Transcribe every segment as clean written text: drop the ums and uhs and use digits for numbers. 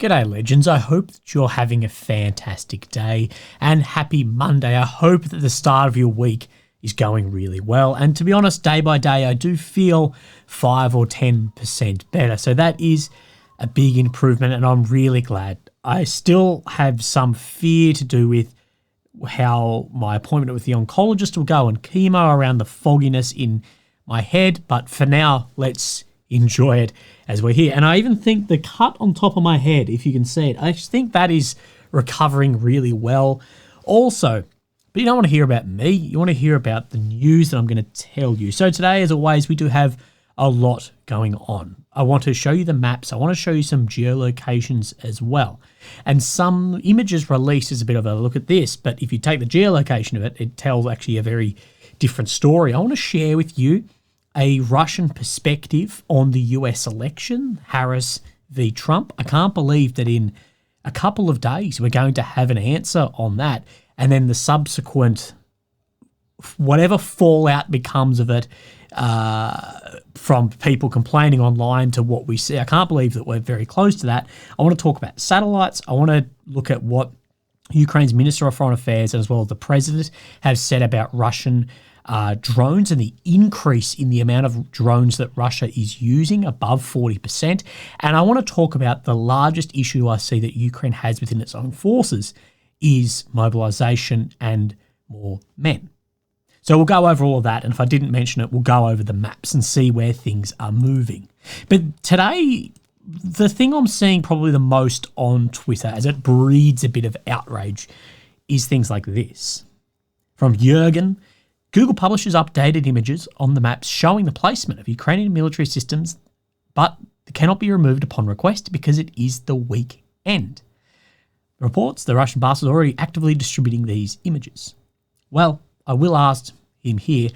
G'day legends, I hope that you're having a fantastic day and happy Monday. I hope that the start of your week is going really well, and to be honest, day by day I do feel 5 or 10% better, so that is a big improvement and I'm really glad. I still have some fear to do with how my appointment with the oncologist will go and chemo around the fogginess in my head, but for now let's enjoy it as we're here. And I even think the cut on top of my head, if you can see it, I just think that is recovering really well also. But you don't want to hear about me, you want to hear about the news that I'm going to tell you. So today, as always, we do have a lot going on. I want to show you the maps, I want to show you some geolocations as well. And some images released as a bit of a look at this, but if you take the geolocation of it, it tells actually a very different story. I want to share with you a Russian perspective on the US election, Harris v. Trump. I can't believe that in a couple of days we're going to have an answer on that, and then the subsequent, whatever fallout becomes of it, from people complaining online to what we see. I can't believe that we're very close to that. I want to talk about satellites. I want to look at what Ukraine's Minister of Foreign Affairs as well as the President have said about Russian drones and the increase in the amount of drones that Russia is using, above 40%. And I want to talk about the largest issue I see that Ukraine has within its own forces is mobilization and more men. So we'll go over all of that, and if I didn't mention it, we'll go over the maps and see where things are moving. But today, the thing I'm seeing probably the most on Twitter, as it breeds a bit of outrage, is things like this. From Jürgen, Google publishes updated images on the maps showing the placement of Ukrainian military systems, but they cannot be removed upon request because it is the weekend. Reports the Russian boss is already actively distributing these images. Well, I will ask him here,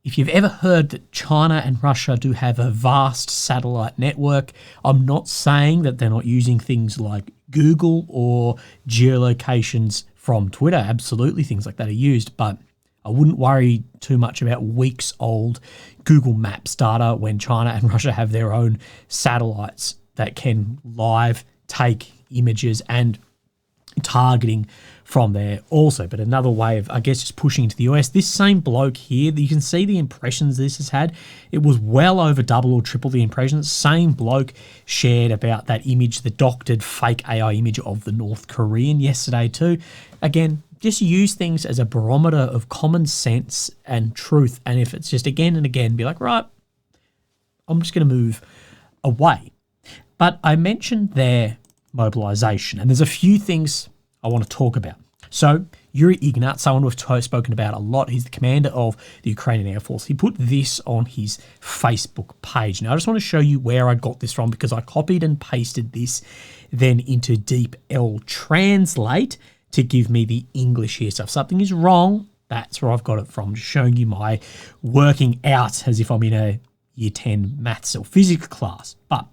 if you've ever heard that China and Russia do have a vast satellite network, I'm not saying that they're not using things like Google or geolocations from Twitter. Absolutely, things like that are used, but I wouldn't worry too much about weeks old Google Maps data when China and Russia have their own satellites that can live take images and targeting from there also. But another way of, I guess, just pushing into the US, this same bloke here, you can see the impressions this has had. It was well over double or triple the impressions. Same bloke shared about that image, the doctored fake AI image of the North Korean yesterday too. Again, just use things as a barometer of common sense and truth. And if it's just again and again, be like, right, I'm just going to move away. But I mentioned their mobilization, and there's a few things I want to talk about. So Yuri Ignat, someone we've spoken about a lot, he's the commander of the Ukrainian Air Force. He put this on his Facebook page. Now, I just want to show you where I got this from because I copied and pasted this then into DeepL Translate to give me the English here. So if something is wrong, that's where I've got it from, just showing you my working out as if I'm in a year 10 maths or physics class. But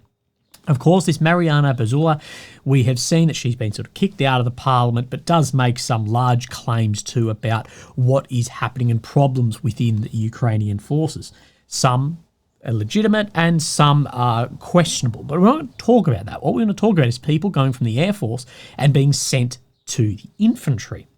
of course, this Mariana Bazula, we have seen that she's been sort of kicked out of the parliament, but does make some large claims too about what is happening and problems within the Ukrainian forces. Some are legitimate and some are questionable. But we won't talk about that. What we're going to talk about is people going from the Air Force and being sent to the infantry.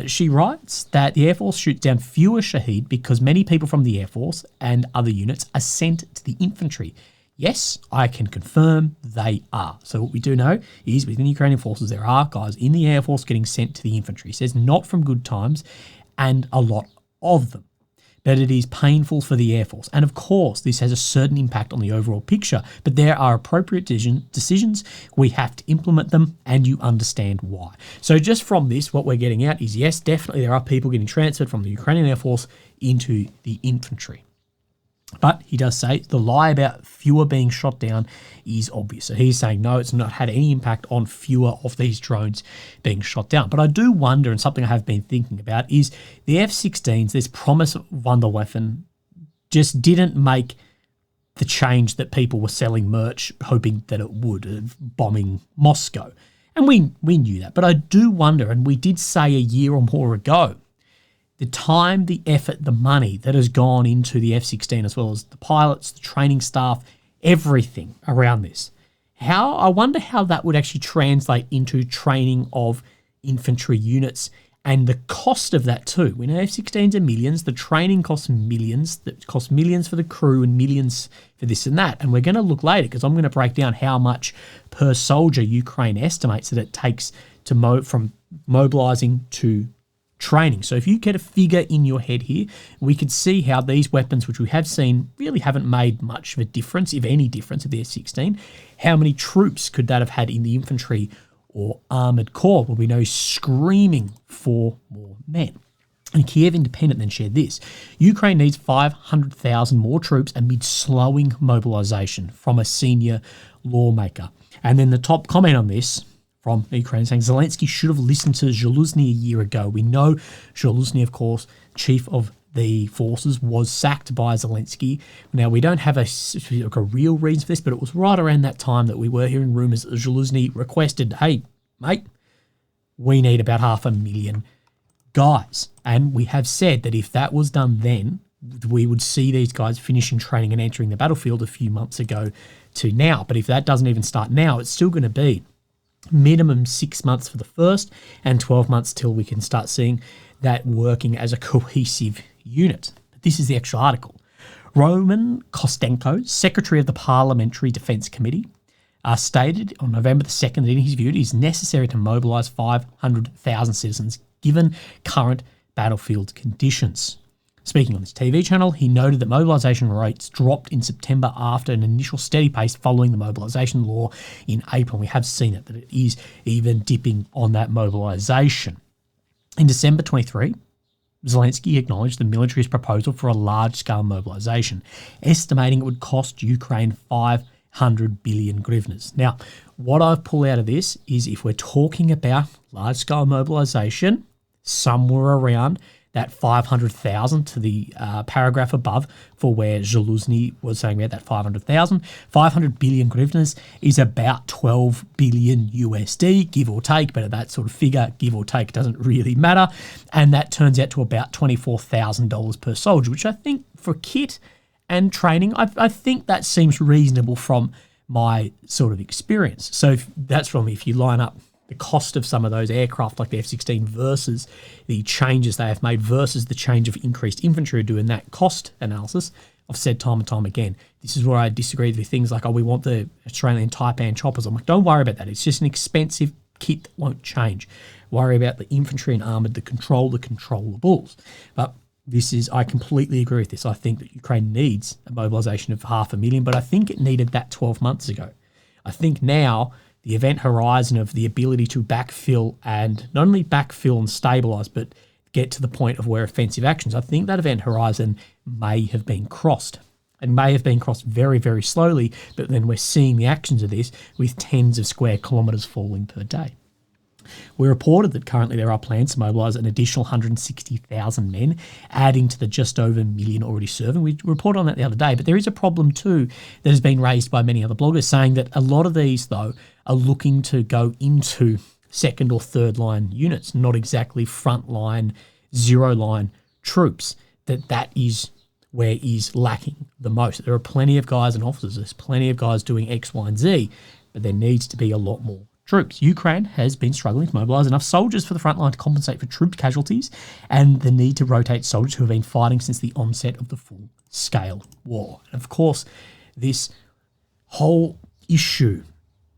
She writes that the Air Force shoots down fewer Shaheed because many people from the Air Force and other units are sent to the infantry. Yes, I can confirm they are. So what we do know is within the Ukrainian forces, there are guys in the Air Force getting sent to the infantry. It says not from good times and a lot of them. But it is painful for the Air Force. And of course, this has a certain impact on the overall picture, but there are appropriate decisions. We have to implement them and you understand why. So just from this, what we're getting at is yes, definitely there are people getting transferred from the Ukrainian Air Force into the infantry. But he does say the lie about fewer being shot down is obvious. So he's saying, no, it's not had any impact on fewer of these drones being shot down. But I do wonder, and something I have been thinking about, is the F-16s, this promise of wonder weapon, just didn't make the change that people were selling merch hoping that it would, bombing Moscow. And we knew that. But I do wonder, and we did say a year or more ago, the time, the effort, the money that has gone into the F-16 as well as the pilots, the training staff, everything around this. I wonder how that would actually translate into training of infantry units and the cost of that too. We know F-16s are millions. The training costs millions. That costs millions for the crew and millions for this and that. And we're going to look later because I'm going to break down how much per soldier Ukraine estimates that it takes to from mobilizing to training. So if you get a figure in your head here, we could see how these weapons, which we have seen, really haven't made much of a difference, if any difference, of the F-16. How many troops could that have had in the infantry or armoured corps? Well, we know screaming for more men. And Kiev Independent then shared this. Ukraine needs 500,000 more troops amid slowing mobilisation from a senior lawmaker. And then the top comment on this from Ukraine saying Zelensky should have listened to Zaluzhny a year ago. We know Zaluzhny, of course, chief of the forces, was sacked by Zelensky. Now, we don't have a real reason for this, but it was right around that time that we were hearing rumours that Zaluzhny requested, hey, mate, we need about 500,000 guys. And we have said that if that was done then, we would see these guys finishing training and entering the battlefield a few months ago to now. But if that doesn't even start now, it's still going to be minimum 6 months for the first and 12 months till we can start seeing that working as a cohesive unit. But this is the actual article. Roman Kostenko, Secretary of the Parliamentary Defence Committee, stated on November the 2nd that in his view it is necessary to mobilise 500,000 citizens given current battlefield conditions. Speaking on this TV channel, he noted that mobilisation rates dropped in September after an initial steady pace following the mobilisation law in April. We have seen it, that it is even dipping on that mobilisation. In December 23, Zelensky acknowledged the military's proposal for a large-scale mobilisation, estimating it would cost Ukraine 500 billion hryvnias. Now, what I've pulled out of this is if we're talking about large-scale mobilisation, somewhere around that 500,000 to the paragraph above for where Zaluzhny was saying about that 500,000. 500 billion hryvnias is about 12 billion USD, give or take, but that sort of figure, give or take, doesn't really matter. And that turns out to about $24,000 per soldier, which I think for kit and training, I think that seems reasonable from my sort of experience. So if you line up the cost of some of those aircraft like the F-16 versus the changes they have made versus the change of increased infantry doing that cost analysis, I've said time and time again, this is where I disagree with things like, we want the Australian Taipan choppers. I'm like, don't worry about that. It's just an expensive kit that won't change. Worry about the infantry and armoured that control the controllables. But I completely agree with this. I think that Ukraine needs a mobilisation of 500,000, but I think it needed that 12 months ago. I think now the event horizon of the ability to backfill and not only backfill and stabilise, but get to the point of where offensive actions, I think that event horizon may have been crossed and may have been crossed very, very slowly, but then we're seeing the actions of this with tens of square kilometres falling per day. We reported that currently there are plans to mobilise an additional 160,000 men, adding to the just over 1 million already serving. We reported on that the other day, but there is a problem too that has been raised by many other bloggers saying that a lot of these, though, are looking to go into second or third line units, not exactly front line, zero line troops, that is where is lacking the most. There are plenty of guys and officers, there's plenty of guys doing X, Y, and Z, but there needs to be a lot more troops. Ukraine has been struggling to mobilise enough soldiers for the front line to compensate for troop casualties and the need to rotate soldiers who have been fighting since the onset of the full-scale war. And of course, this whole issue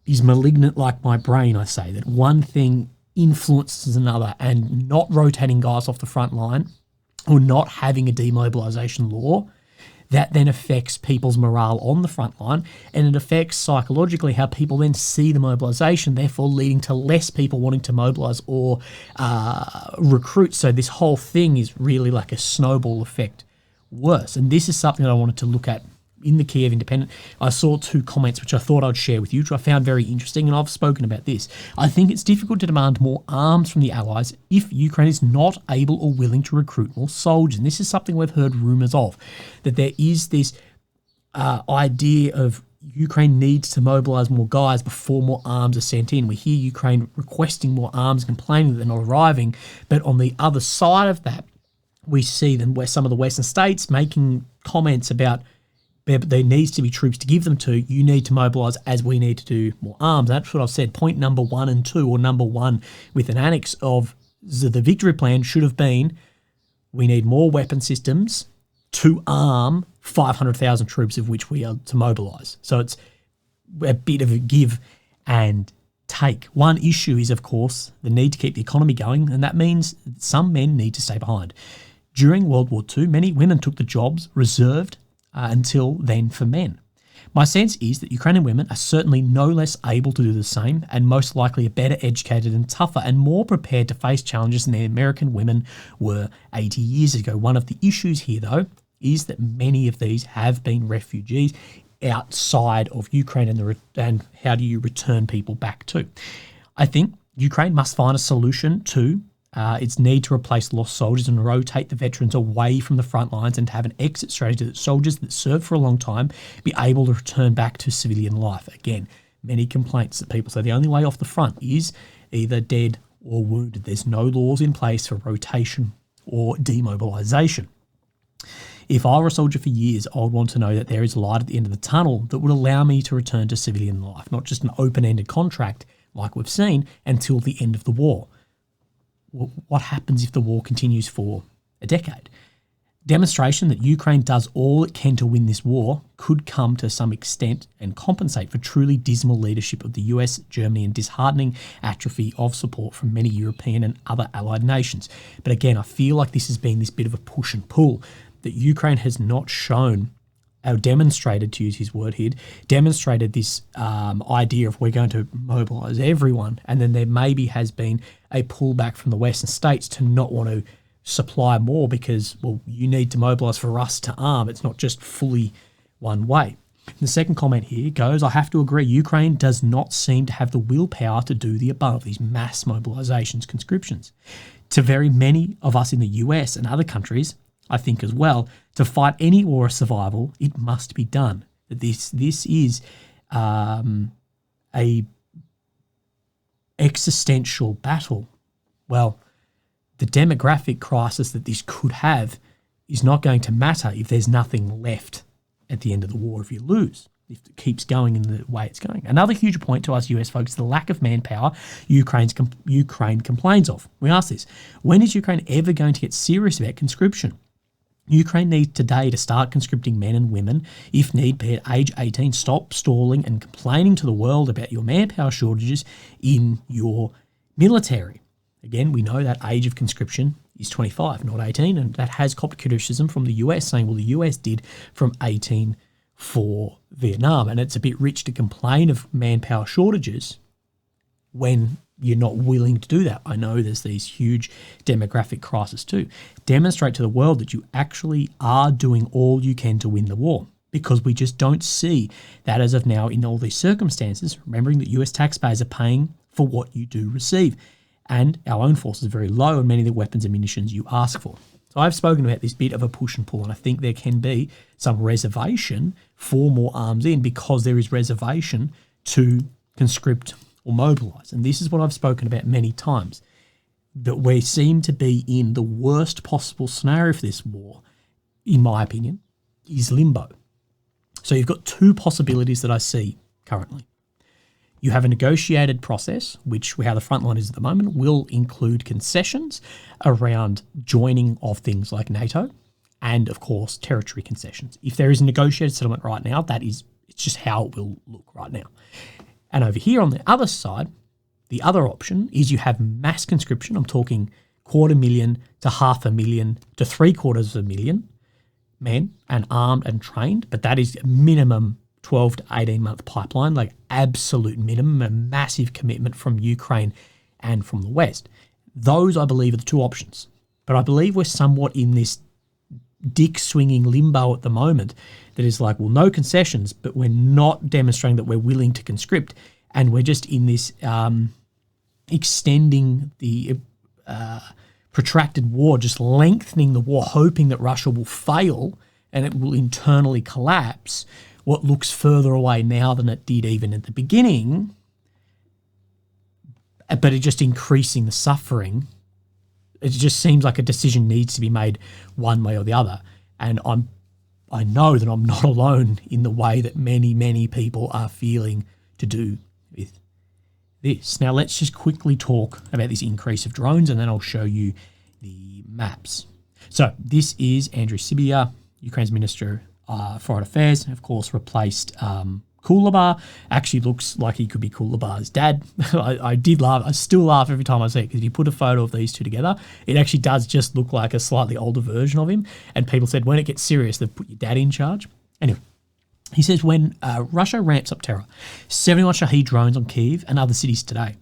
is malignant like my brain, I say, that one thing influences another, and not rotating guys off the front line or not having a demobilisation law, that then affects people's morale on the front line, and it affects psychologically how people then see the mobilisation, therefore leading to less people wanting to mobilise or recruit. So this whole thing is really like a snowball effect worse. And this is something that I wanted to look at in the Kiev Independent. I saw two comments which I thought I'd share with you, which I found very interesting, and I've spoken about this. I think it's difficult to demand more arms from the Allies if Ukraine is not able or willing to recruit more soldiers. And this is something we've heard rumours of, that there is this idea of Ukraine needs to mobilise more guys before more arms are sent in. We hear Ukraine requesting more arms, complaining that they're not arriving, but on the other side of that, we see them where some of the Western states making comments about there needs to be troops to give them to. You need to mobilise as we need to do more arms. That's what I've said. Point number 1 and 2, or number 1 with an annex of the victory plan should have been, we need more weapon systems to arm 500,000 troops of which we are to mobilise. So it's a bit of a give and take. One issue is, of course, the need to keep the economy going, and that means some men need to stay behind. During World War II, many women took the jobs reserved until then for men. My sense is that Ukrainian women are certainly no less able to do the same, and most likely are better educated and tougher and more prepared to face challenges than the American women were 80 years ago. One of the issues here, though, is that many of these have been refugees outside of Ukraine, and how do you return people back to? I think Ukraine must find a solution to its need to replace lost soldiers and rotate the veterans away from the front lines, and to have an exit strategy that soldiers that served for a long time be able to return back to civilian life. Again, many complaints that people say the only way off the front is either dead or wounded. There's no laws in place for rotation or demobilisation. If I were a soldier for years, I would want to know that there is light at the end of the tunnel that would allow me to return to civilian life, not just an open-ended contract like we've seen until the end of the war. What happens if the war continues for a decade? Demonstration that Ukraine does all it can to win this war could come to some extent and compensate for truly dismal leadership of the US, Germany, and disheartening atrophy of support from many European and other allied nations. But again, I feel like this has been this bit of a push and pull, that Ukraine has not shown or demonstrated, to use his word here, demonstrated this idea of we're going to mobilise everyone, and then there maybe has been a pullback from the Western states to not want to supply more because, well, you need to mobilise for us to arm. It's not just fully one way. The second comment here goes, I have to agree, Ukraine does not seem to have the willpower to do the above, these mass mobilisations, conscriptions. To very many of us in the US and other countries, I think as well, to fight any war of survival, it must be done. This is a existential battle. Well, the demographic crisis that this could have is not going to matter if there's nothing left at the end of the war if you lose, if it keeps going in the way it's going. Another huge point to us US folks is the lack of manpower Ukraine complains of. We ask this, when is Ukraine ever going to get serious about conscription? Ukraine needs today to start conscripting men and women, if need be at age 18. Stop stalling and complaining to the world about your manpower shortages in your military. Again, we know that age of conscription is 25, not 18, and that has copped criticism from the US, saying, well, the US did from 18 for Vietnam, and it's a bit rich to complain of manpower shortages when you're not willing to do that. I know there's these huge demographic crises too. Demonstrate to the world that you actually are doing all you can to win the war, because we just don't see that as of now in all these circumstances, remembering that US taxpayers are paying for what you do receive, and our own force is very low on many of the weapons and munitions you ask for. So I've spoken about this bit of a push and pull, and I think there can be some reservation for more arms in, because there is reservation to conscript or mobilise. And this is what I've spoken about many times, that we seem to be in the worst possible scenario for this war, in my opinion, is limbo. So you've got two possibilities that I see currently. You have a negotiated process, which how the front line is at the moment, will include concessions around joining of things like NATO and, of course, territory concessions. If there is a negotiated settlement right now, it's just how it will look right now. And over here on the other side, the other option is you have mass conscription. I'm talking 250,000 to 500,000 to 750,000 men, and armed and trained, but that is minimum 12 to 18 month pipeline, like absolute minimum, a massive commitment from Ukraine and from the West. Those, I believe, are the two options. But I believe we're somewhat in this dick-swinging limbo at the moment that is like, well, no concessions, but we're not demonstrating that we're willing to conscript, and we're just in this extending the protracted war, just lengthening the war, hoping that Russia will fail and it will internally collapse, what looks further away now than it did even at the beginning, but it just increasing the suffering. It just seems like a decision needs to be made one way or the other. And I know that I'm not alone in the way that many, many people are feeling to do with this. Now, let's just quickly talk about this increase of drones, and then I'll show you the maps. So this is Andrew Sybiha, Ukraine's Minister for Foreign Affairs, of course, replaced Vuhledar. Actually looks like he could be Vuhledar's dad. I did laugh. I still laugh every time I see it, because if you put a photo of these two together, it actually does just look like a slightly older version of him. And people said, when it gets serious, they've put your dad in charge. Anyway, he says, when Russia ramps up terror, 71 Shahed drones on Kyiv and other cities today.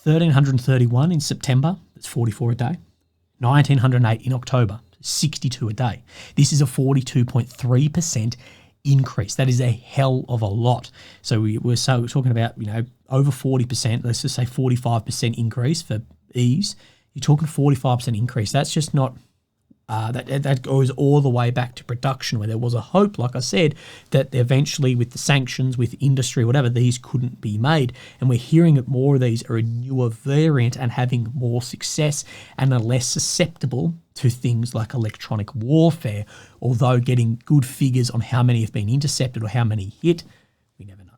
1,331 in September, that's 44 a day. 1,908 in October, 62 a day. This is a 42.3% increase. That is a hell of a lot. So we're talking about, over 40%, let's just say 45% increase for ease. You're talking 45% increase. That's just not, that goes all the way back to production, where there was a hope, like I said, that eventually with the sanctions, with industry, whatever, these couldn't be made. And we're hearing that more of these are a newer variant and having more success and are less susceptible to things like electronic warfare, although getting good figures on how many have been intercepted or how many hit, we never know.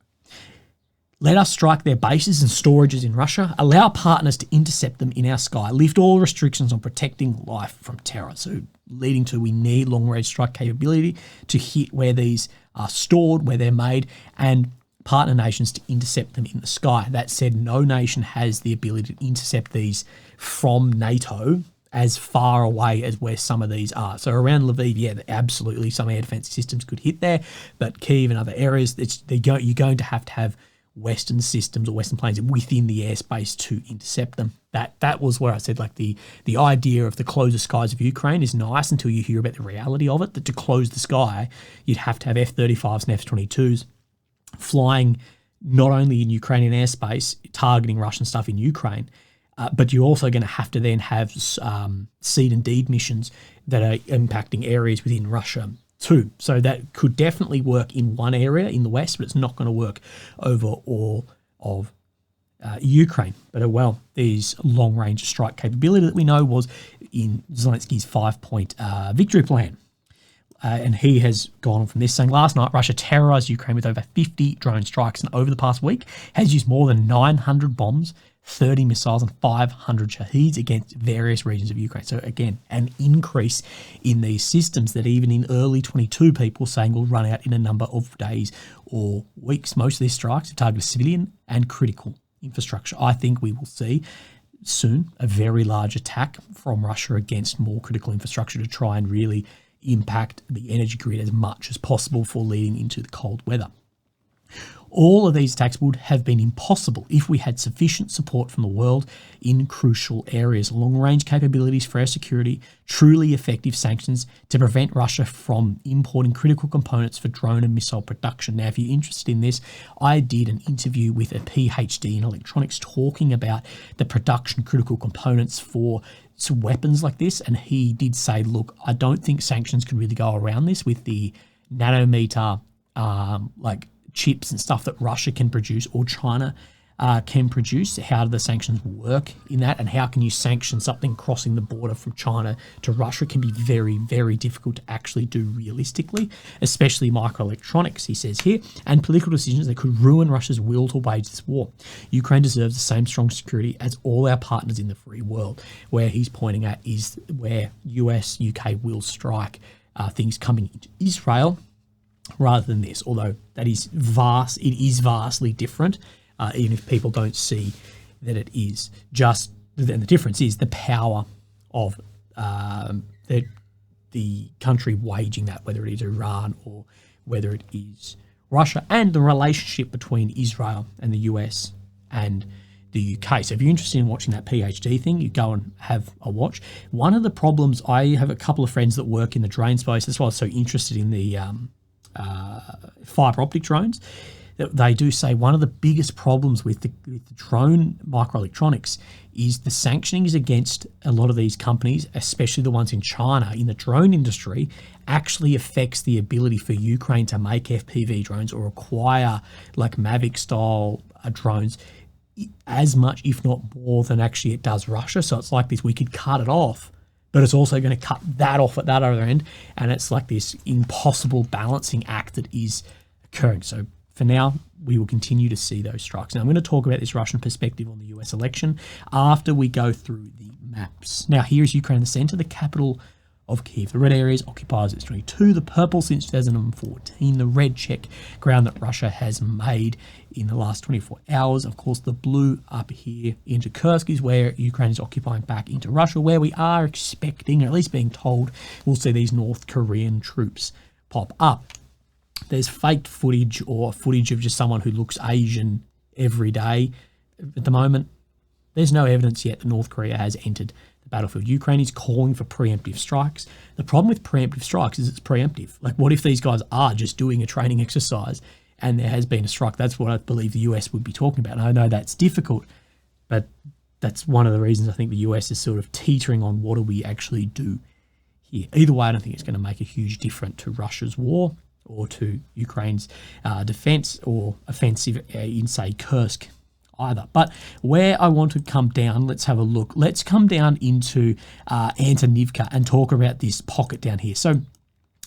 Let us strike their bases and storages in Russia, allow partners to intercept them in our sky, lift all restrictions on protecting life from terror. So leading to, we need long-range strike capability to hit where these are stored, where they're made, and partner nations to intercept them in the sky. That said, no nation has the ability to intercept these from NATO as far away as where some of these are. So around Lviv, yeah, absolutely, some air defense systems could hit there, but Kyiv and other areas, you're going to have Western systems or Western planes within the airspace to intercept them. That was where I said, like, the idea of the close the skies of Ukraine is nice until you hear about the reality of it, that to close the sky, you'd have to have F-35s and F-22s flying not only in Ukrainian airspace, targeting Russian stuff in Ukraine, but you're also going to have seed and deed missions that are impacting areas within Russia too. So that could definitely work in one area in the West, but it's not going to work over all of Ukraine. But there's long-range strike capability that we know was in Zelensky's 5-point victory plan. And he has gone on from this, saying, last night, Russia terrorized Ukraine with over 50 drone strikes, and over the past week has used more than 900 bombs, 30 missiles and 500 Shaheds against various regions of Ukraine. So again, an increase in these systems that even in early 22 people saying will run out in a number of days or weeks. Most of these strikes have targeted civilian and critical infrastructure. I think we will see soon a very large attack from Russia against more critical infrastructure to try and really impact the energy grid as much as possible for leading into the cold weather. All of these attacks would have been impossible if we had sufficient support from the world in crucial areas, long-range capabilities for our security, truly effective sanctions to prevent Russia from importing critical components for drone and missile production. Now, if you're interested in this, I did an interview with a PhD in electronics talking about the production critical components for weapons like this, and he did say, look, I don't think sanctions can really go around this with the nanometer chips and stuff that Russia can produce or China can produce. How do the sanctions work in that, and how can you sanction something crossing the border from China to Russia? Can be very, very difficult to actually do realistically, especially microelectronics, he says here, and political decisions that could ruin Russia's will to wage this war. Ukraine deserves the same strong security as all our partners in the free world. Where he's pointing at is where US, UK will strike things coming into Israel rather than this, although that is vast. It is vastly different, even if people don't see that it is. Just then the difference is the power of the country waging that, whether it is Iran or whether it is Russia, and the relationship between Israel and the US and the UK. So if you're interested in watching that PhD thing, you go and have a watch. One of the problems, I have a couple of friends that work in the drone space. That's why I was so interested in the fiber optic drones. They do say one of the biggest problems with the drone microelectronics is the sanctioning is against a lot of these companies, especially the ones in China, in the drone industry, actually affects the ability for Ukraine to make FPV drones or acquire like Mavic style drones as much, if not more, than actually it does Russia. So it's like this, we could cut it off but it's also going to cut that off at that other end. And it's like this impossible balancing act that is occurring. So for now, we will continue to see those strikes. Now, I'm going to talk about this Russian perspective on the US election after we go through the maps. Now, here is Ukraine in the center, the capital of Kyiv. The red areas occupied since 2022, the purple since 2014, the red check ground that Russia has made in the last 24 hours. Of course, the blue up here into Kursk is where Ukraine is occupying back into Russia, where we are expecting, or at least being told, we'll see these North Korean troops pop up. There's faked footage or footage of just someone who looks Asian every day. At the moment, there's no evidence yet that North Korea has entered the battlefield. Ukraine is calling for preemptive strikes. The problem with preemptive strikes is it's preemptive. Like, what if these guys are just doing a training exercise and there has been a strike? That's what I believe the US would be talking about. And I know that's difficult, but that's one of the reasons I think the US is sort of teetering on what do we actually do here. Either way, I don't think it's going to make a huge difference to Russia's war or to Ukraine's defense or offensive in, say, Kursk either. But where I want to come down, let's have a look. Let's come down into Antonivka and talk about this pocket down here. So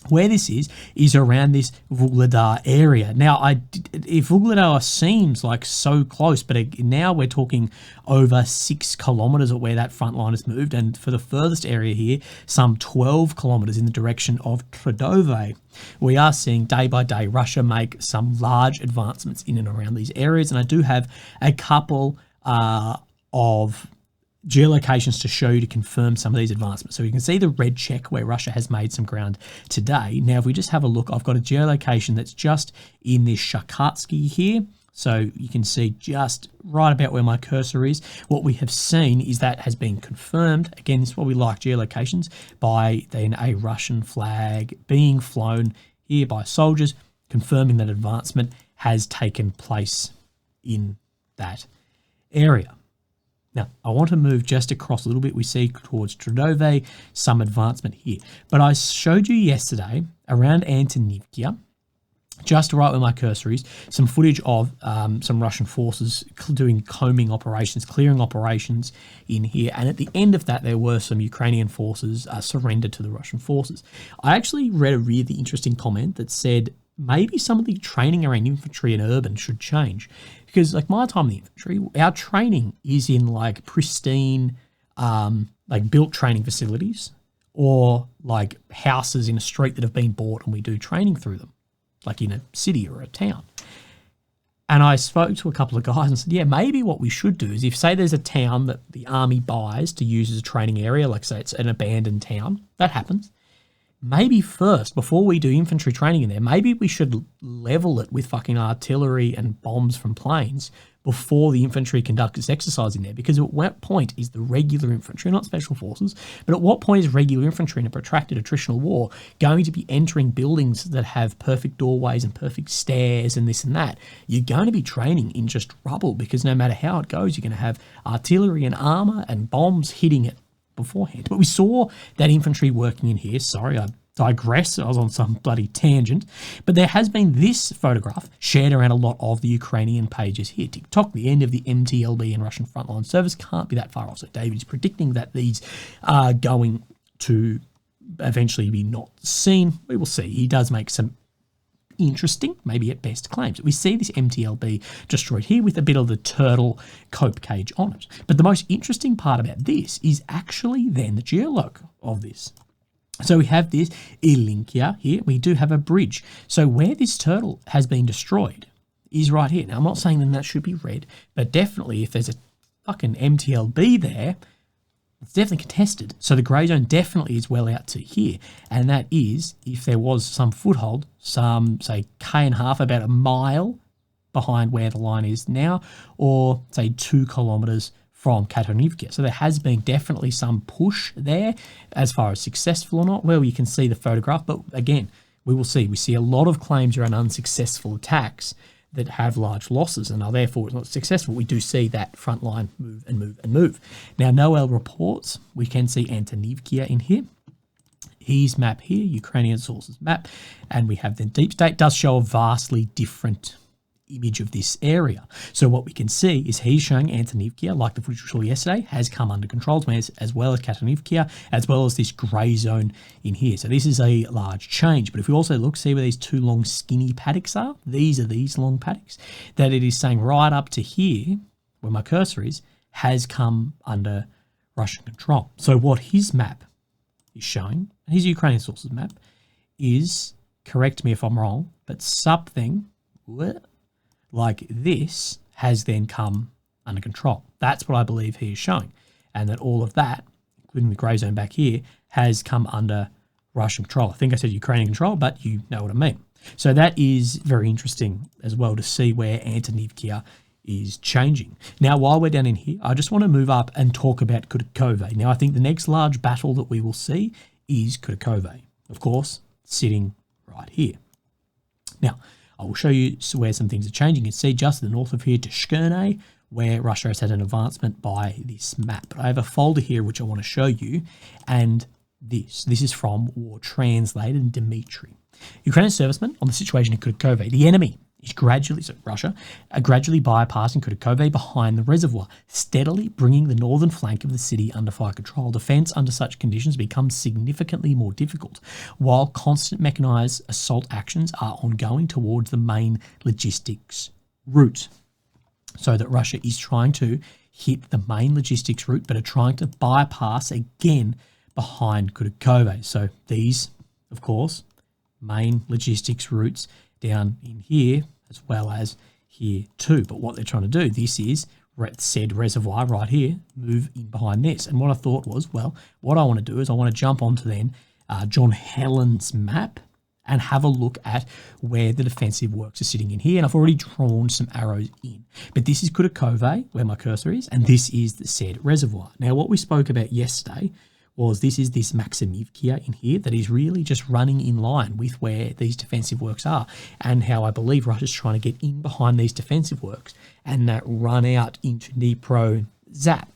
where this is around this Vuhledar area. Now, if Vuhledar seems like so close, but now we're talking over 6 kilometers of where that front line has moved, and for the furthest area here, some 12 kilometers in the direction of Kurakhove. We are seeing day by day Russia make some large advancements in and around these areas, and I do have a couple of geolocations to show you to confirm some of these advancements. So you can see the red check where Russia has made some ground today. Now, if we just have a look, I've got a geolocation that's just in this Shakatsky here. So you can see just right about where my cursor is. What we have seen is that has been confirmed. Again, this is what we like, geolocations, by then a Russian flag being flown here by soldiers, confirming that advancement has taken place in that area. Now, I want to move just across a little bit. We see towards Kurakhove, some advancement here. But I showed you yesterday around Antonivka, just right where my cursor is, some footage of some Russian forces doing combing operations, clearing operations in here. And at the end of that, there were some Ukrainian forces surrendered to the Russian forces. I actually read a really interesting comment that said maybe some of the training around infantry and urban should change. Because like my time in the infantry, our training is in like pristine, like built training facilities or like houses in a street that have been bought and we do training through them, like in a city or a town. And I spoke to a couple of guys and said, yeah, maybe what we should do is if, say, there's a town that the army buys to use as a training area, like say it's an abandoned town, that happens. Maybe first, before we do infantry training in there, maybe we should level it with fucking artillery and bombs from planes before the infantry conduct its exercise in there. Because at what point is the regular infantry, not special forces, but at what point is regular infantry in a protracted attritional war going to be entering buildings that have perfect doorways and perfect stairs and this and that? You're going to be training in just rubble because no matter how it goes, you're going to have artillery and armour and bombs hitting it beforehand. But we saw that infantry working in here. Sorry, I digress. I was on some bloody tangent. But there has been this photograph shared around a lot of the Ukrainian pages here. TikTok, the end of the MTLB and Russian frontline service can't be that far off. So David is predicting that these are going to eventually be not seen. We will see. He does make some interesting, maybe at best, claims. We see this MTLB destroyed here with a bit of the turtle cope cage on it. But the most interesting part about this is actually then the geoloc of this. So we have this Ilinkia here. We do have a bridge. So where this turtle has been destroyed is right here. Now, I'm not saying that should be red, but definitely if there's a fucking MTLB there, it's definitely contested. So the grey zone definitely is well out to here. And that is if there was some foothold, some, say, K.5, about a mile behind where the line is now, or, say, 2 kilometres from Katonivka. So there has been definitely some push there as far as successful or not. Well, you can see the photograph, but again, we will see. We see a lot of claims around unsuccessful attacks that have large losses and are therefore not successful. We do see that front line move and move and move. Now, Noel reports, we can see Antonivka in here. His map here, Ukrainian sources map, and we have the deep state does show a vastly different image of this area. So what we can see is he's showing Antonivka, like the footage we saw yesterday, has come under control, as well as Katanivka, as well as this grey zone in here. So this is a large change. But if we also look, see where these two long skinny paddocks are? These are these long paddocks. That it is saying right up to here, where my cursor is, has come under Russian control. So what his map is showing, his Ukrainian sources map, is, correct me if I'm wrong, but something like this has then come under control. That's what I believe he is showing. And that all of that, including the grey zone back here, has come under Russian control. I think I said Ukrainian control, but you know what I mean. So that is very interesting as well to see where Antonivka is changing. Now, while we're down in here, I just want to move up and talk about Kurakhove. Now, I think the next large battle that we will see is Kurakhove, of course, sitting right here. Now, I will show you where some things are changing. You can see just to the north of here to Shkerne, where Russia has had an advancement by this map. But I have a folder here which I want to show you, and this is from War Translated Dmitry. Ukrainian servicemen on the situation in Kurakhove. The enemy is gradually, so Russia, are gradually bypassing Kurakhove behind the reservoir, steadily bringing the northern flank of the city under fire control. Defence under such conditions becomes significantly more difficult, while constant mechanised assault actions are ongoing towards the main logistics route. So that Russia is trying to hit the main logistics route, but are trying to bypass again behind Kurakhove. So these, of course, main logistics routes down in here, as well as here too. But what they're trying to do, this is said reservoir right here, move in behind this. And what I thought was, well, what I want to do is I want to jump onto then John Helland's map and have a look at where the defensive works are sitting in here. And I've already drawn some arrows in. But this is Kurakhove, where my cursor is, and this is the said reservoir. Now, what we spoke about yesterday was this Maximivka in here that is really just running in line with where these defensive works are, and how I believe Russia's trying to get in behind these defensive works and that run out into Dnipro Zap.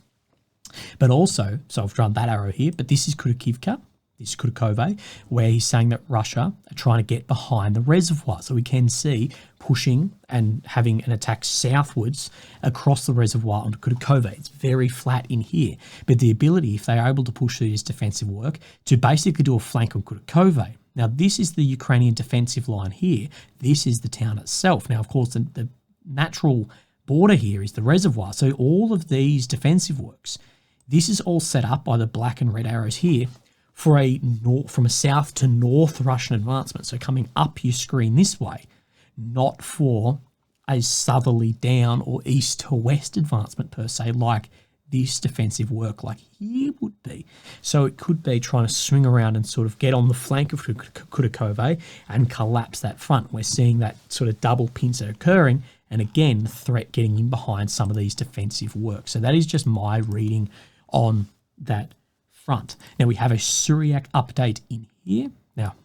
But also, so I've drawn that arrow here, but this is Kurakhivka, this is Kurakhove, where he's saying that Russia are trying to get behind the reservoir. So we can see pushing and having an attack southwards across the reservoir onto Kurakhove. It's very flat in here. But the ability, if they are able to push through this defensive work, to basically do a flank on Kurakhove. Now, this is the Ukrainian defensive line here. This is the town itself. Now, of course, the natural border here is the reservoir. So all of these defensive works, this is all set up by the black and red arrows here for from a south to north Russian advancement. So coming up your screen this way, not for a southerly down or east to west advancement per se, like this defensive work like here would be. So it could be trying to swing around and sort of get on the flank of Kurakhove and collapse that front. We're seeing that sort of double pincer occurring, and again, the threat getting in behind some of these defensive works. So that is just my reading on that front. Now we have a Syriac update in here. Now,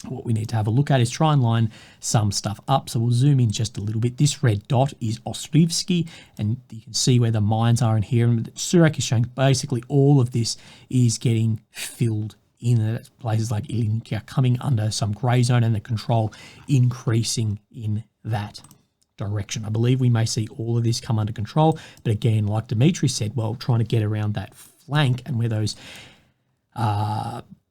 what we need to have a look at is try and line some stuff up. So we'll zoom in just a little bit. This red dot is Ostrivsky, and you can see where the mines are in here. And Syriac is showing basically all of this is getting filled in. Places like Ilinka coming under some grey zone and the control increasing in that direction. I believe we may see all of this come under control. But again, like Dmitry said, well, trying to get around that flank and where those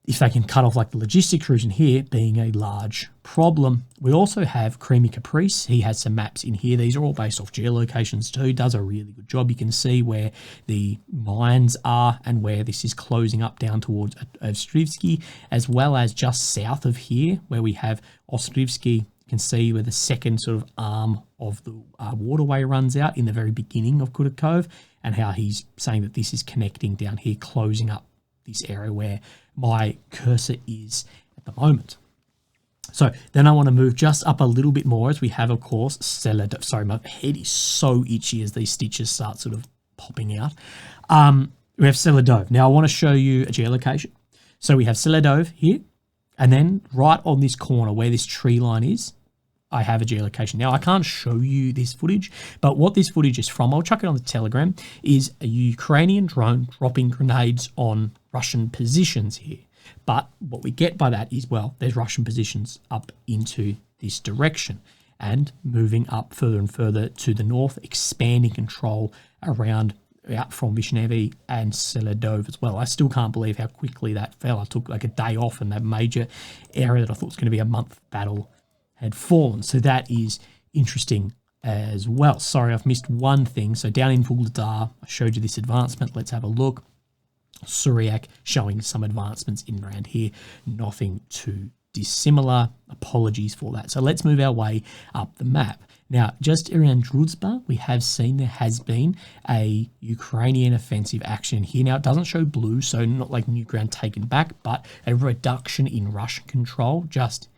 if they can cut off like the logistics route in here being a large problem. We also have Creamy Caprice. He has some maps in here. These are all based off geolocations too. Does a really good job. You can see where the mines are and where this is closing up down towards Ostrivsky, as well as just south of here where we have Ostrivsky. You can see where the second sort of arm of the waterway runs out in the very beginning of Kurakhove, and how he's saying that this is connecting down here, closing up this area where my cursor is at the moment. So then I want to move just up a little bit more as we have, of course, Seladov. Sorry, my head is so itchy as these stitches start sort of popping out. We have Seladov. Now I want to show you a geolocation. So we have Seladov here, and then right on this corner where this tree line is, I have a geolocation. Now, I can't show you this footage, but what this footage is from, I'll chuck it on the Telegram, is a Ukrainian drone dropping grenades on Russian positions here. But what we get by that is, well, there's Russian positions up into this direction. and moving up further and further to the north, expanding control around out from Vishnevy and Seledov as well. I still can't believe how quickly that fell. I took like a day off and that major area that I thought was going to be a month battle had fallen. So that is interesting as well. Sorry, I've missed one thing. So down in Vuhledar, I showed you this advancement. Let's have a look. Suryak showing some advancements in around here. Nothing too dissimilar. Apologies for that. So let's move our way up the map. Now, just around Druzhba, we have seen there has been a Ukrainian offensive action here. Now, it doesn't show blue, so not like new ground taken back, but a reduction in Russian control just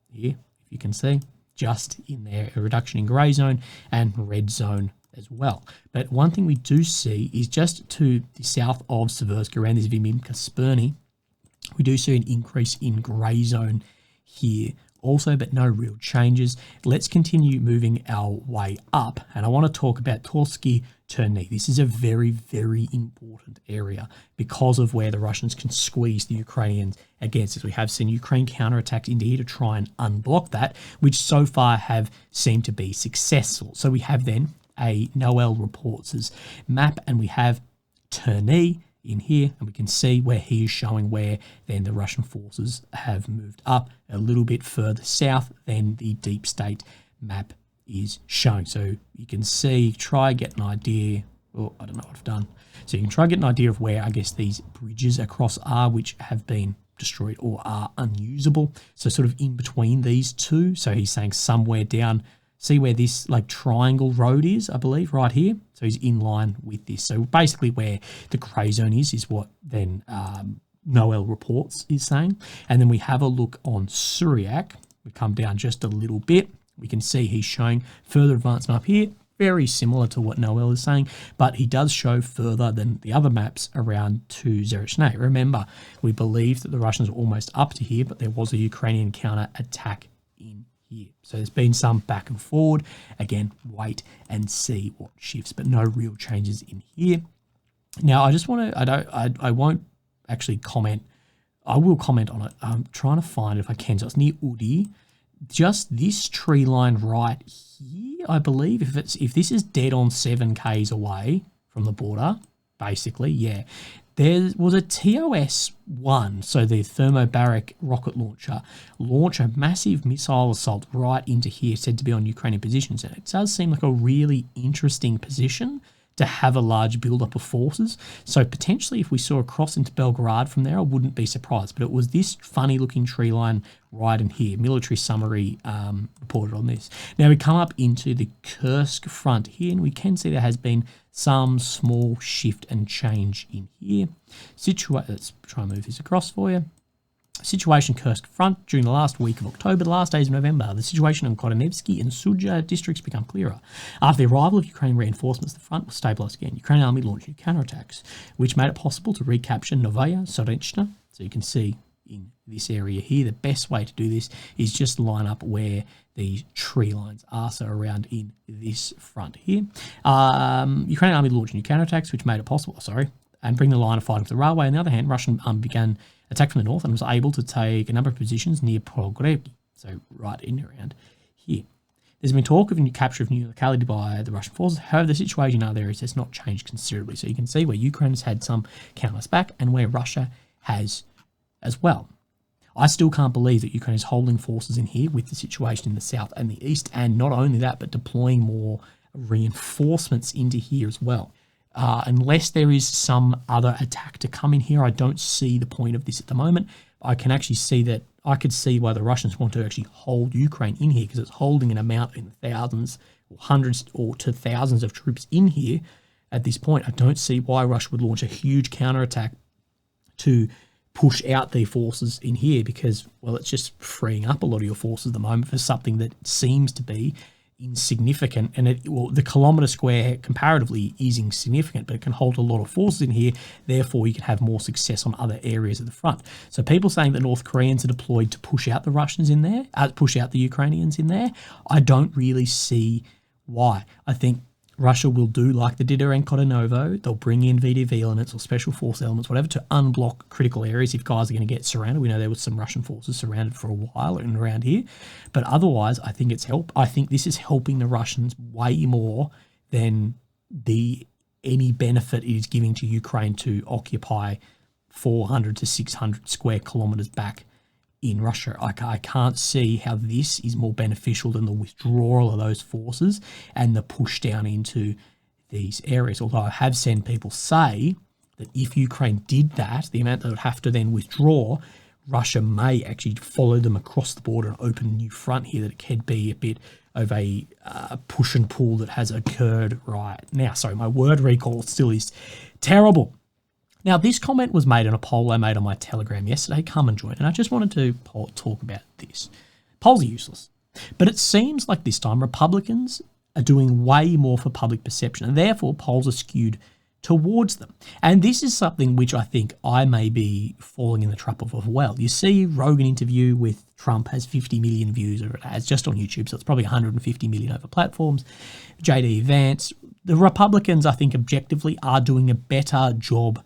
here, if you can see, just in there, a reduction in grey zone and red zone as well. But one thing we do see is just to the south of Seversk, around this Vimimka Spurny, we do see an increase in grey zone here also, but no real changes. Let's continue moving our way up, and I want to talk about Torsky Terny. This is a very, very important area because of where the Russians can squeeze the Ukrainians against, as we have seen Ukraine counterattacked into here to try and unblock that, which so far have seemed to be successful. So we have then a Noel reports' map, and we have Terny in here, and we can see where he is showing where then the Russian forces have moved up a little bit further south than the deep state map is showing. So you can see, try get an idea, oh, I don't know what I've done. So you can try get an idea of where I guess these bridges across are, which have been destroyed or are unusable. So sort of in between these two. So he's saying somewhere down, see where this like triangle road is, I believe, right here. So he's in line with this. So basically where the grey zone is what then Noel reports is saying. And then we have a look on Suryak. We come down just a little bit. We can see he's showing further advancement up here, very similar to what Noel is saying, but he does show further than the other maps around to Zerechny. Remember, we believe that the Russians were almost up to here, but there was a Ukrainian counter attack in here. So there's been some back and forward. Again, wait and see what shifts, but no real changes in here. Now, I just want to, I won't actually comment. I will comment on it. I'm trying to find it if I can. So it's near Udi. Just this tree line right here, I believe, if this is dead on 7 Ks away from the border, basically, yeah. There was a TOS-1, so the thermobaric rocket launcher, launch a massive missile assault right into here, said to be on Ukrainian positions. And it does seem like a really interesting position to have a large buildup of forces. So potentially if we saw a cross into Belgrade from there, I wouldn't be surprised. But it was this funny looking tree line right in here. Military summary reported on this. Now we come up into the Kursk front here, and we can see there has been some small shift and change in here. Let's try and move this across for you. Situation Kursk front during the last week of October, the last days of November. The situation in Koronevsky and Sudzha districts become clearer. After the arrival of Ukrainian reinforcements, the front was stabilised again. Ukrainian army launched new counterattacks, which made it possible to recapture Novaya Sorechna. So you can see in this area here, the best way to do this is just line up where these tree lines are, so around in this front here. Ukrainian army launched new counterattacks, which made it possible, and bring the line of fighting to the railway. On the other hand, Russian began attack from the north and was able to take a number of positions near Pokrovsk, so right in around here. There's been talk of a new capture of new locality by the Russian forces. However, the situation in other areas has not changed considerably. So you can see where Ukraine has had some counters back and where Russia has as well. I still can't believe that Ukraine is holding forces in here with the situation in the south and the east, and not only that, but deploying more reinforcements into here as well. Unless there is some other attack to come in here, I don't see the point of this at the moment. I can actually see that, I could see why the Russians want to actually hold Ukraine in here, because it's holding an amount in thousands or hundreds or to thousands of troops in here at this point. I don't see why Russia would launch a huge counterattack to push out the forces in here, because, well, it's just freeing up a lot of your forces at the moment for something that seems to be insignificant. And the kilometre square comparatively is insignificant, but it can hold a lot of forces in here. Therefore, you can have more success on other areas of the front. So people saying that North Koreans are deployed to push out the Russians in there, push out the Ukrainians in there, I don't really see why. I think Russia will do like they did around Konovo. They'll bring in VDV elements or special force elements, whatever, to unblock critical areas if guys are going to get surrounded. We know there was some Russian forces surrounded for a while and around here. But otherwise, I think I think this is helping the Russians way more than any benefit it is giving to Ukraine to occupy 400 to 600 square kilometres back in Russia. I can't see how this is more beneficial than the withdrawal of those forces and the push down into these areas. Although I have seen people say that if Ukraine did that, the amount they would have to then withdraw, Russia may actually follow them across the border and open a new front here, that it could be a bit of a push and pull that has occurred right now. Sorry, my word recall still is terrible. Now, this comment was made in a poll I made on my Telegram yesterday. Come and join. And I just wanted to talk about this. Polls are useless. But it seems like this time Republicans are doing way more for public perception, and therefore polls are skewed towards them. And this is something which I think I may be falling in the trap of as well. You see Rogan interview with Trump has 50 million views, or it has just on YouTube, so it's probably 150 million over platforms. JD Vance. The Republicans, I think, objectively are doing a better job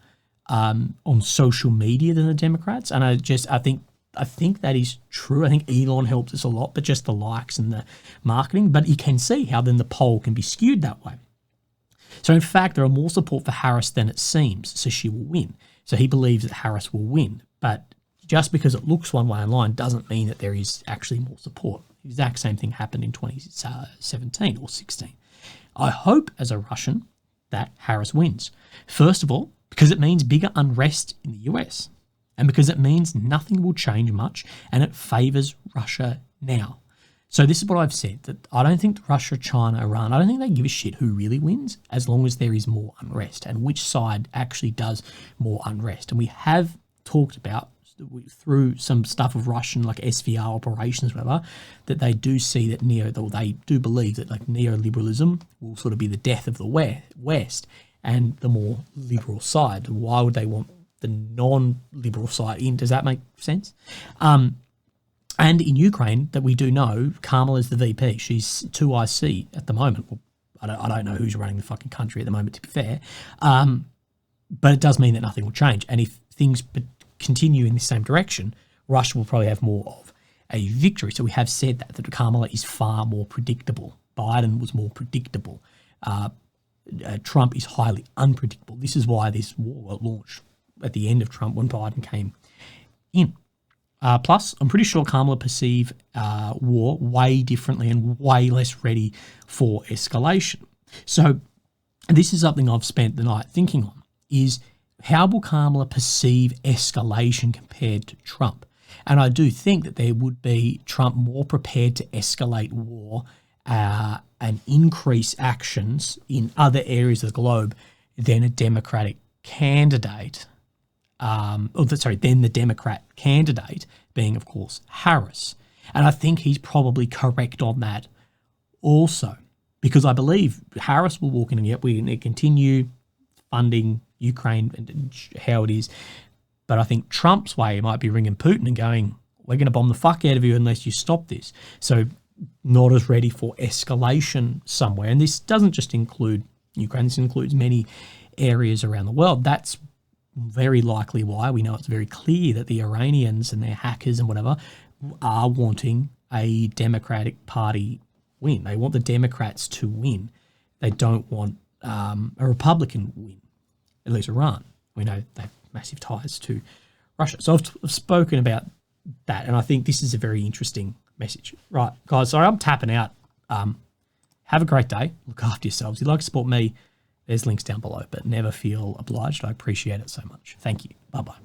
on social media than the Democrats, and I think that is true. I think Elon helps us a lot, but just the likes and the marketing. But you can see how then the poll can be skewed that way. So in fact, there are more support for Harris than it seems, so she will win. So he believes that Harris will win, but just because it looks one way online doesn't mean that there is actually more support. The exact same thing happened in 2017 or 16. I hope, as a Russian, that Harris wins. First of all, because it means bigger unrest in the US, and because it means nothing will change much, and it favours Russia now. So this is what I've said, that I don't think Russia, China, Iran, I don't think they give a shit who really wins as long as there is more unrest and which side actually does more unrest. And we have talked about, through some stuff of Russian, like SVR operations, whatever, that they do see that they do believe that like neoliberalism will sort of be the death of the West and the more liberal side. Why would they want the non-liberal side in? Does that make sense? And in Ukraine, that we do know, Kamala is the VP. She's 2IC at the moment. Well, I don't know who's running the fucking country at the moment, to be fair. But it does mean that nothing will change. And if things continue in the same direction, Russia will probably have more of a victory. So we have said that Kamala is far more predictable. Biden was more predictable. Trump is highly unpredictable. This is why this war launched at the end of Trump when Biden came in. Plus, I'm pretty sure Kamala perceive war way differently and way less ready for escalation. So this is something I've spent the night thinking on, is how will Kamala perceive escalation compared to Trump? And I do think that there would be Trump more prepared to escalate war and increase actions in other areas of the globe than a Democratic candidate. Then the Democrat candidate being, of course, Harris. And I think he's probably correct on that also, because I believe Harris will walk in and yet we need to continue funding Ukraine and how it is. But I think Trump's way might be ringing Putin and going, we're going to bomb the fuck out of you unless you stop this. So not as ready for escalation somewhere. And this doesn't just include Ukraine. This includes many areas around the world. That's very likely why we know it's very clear that the Iranians and their hackers and whatever are wanting a Democratic Party win. They want the Democrats to win. They don't want a Republican win, at least Iran. We know they have massive ties to Russia. So I've spoken about that, and I think this is a very interesting message. Right, guys, sorry, I'm tapping out. Have a great day. Look after yourselves. If you'd like to support me, there's links down below, but never feel obliged. I appreciate it so much. Thank you. Bye-bye.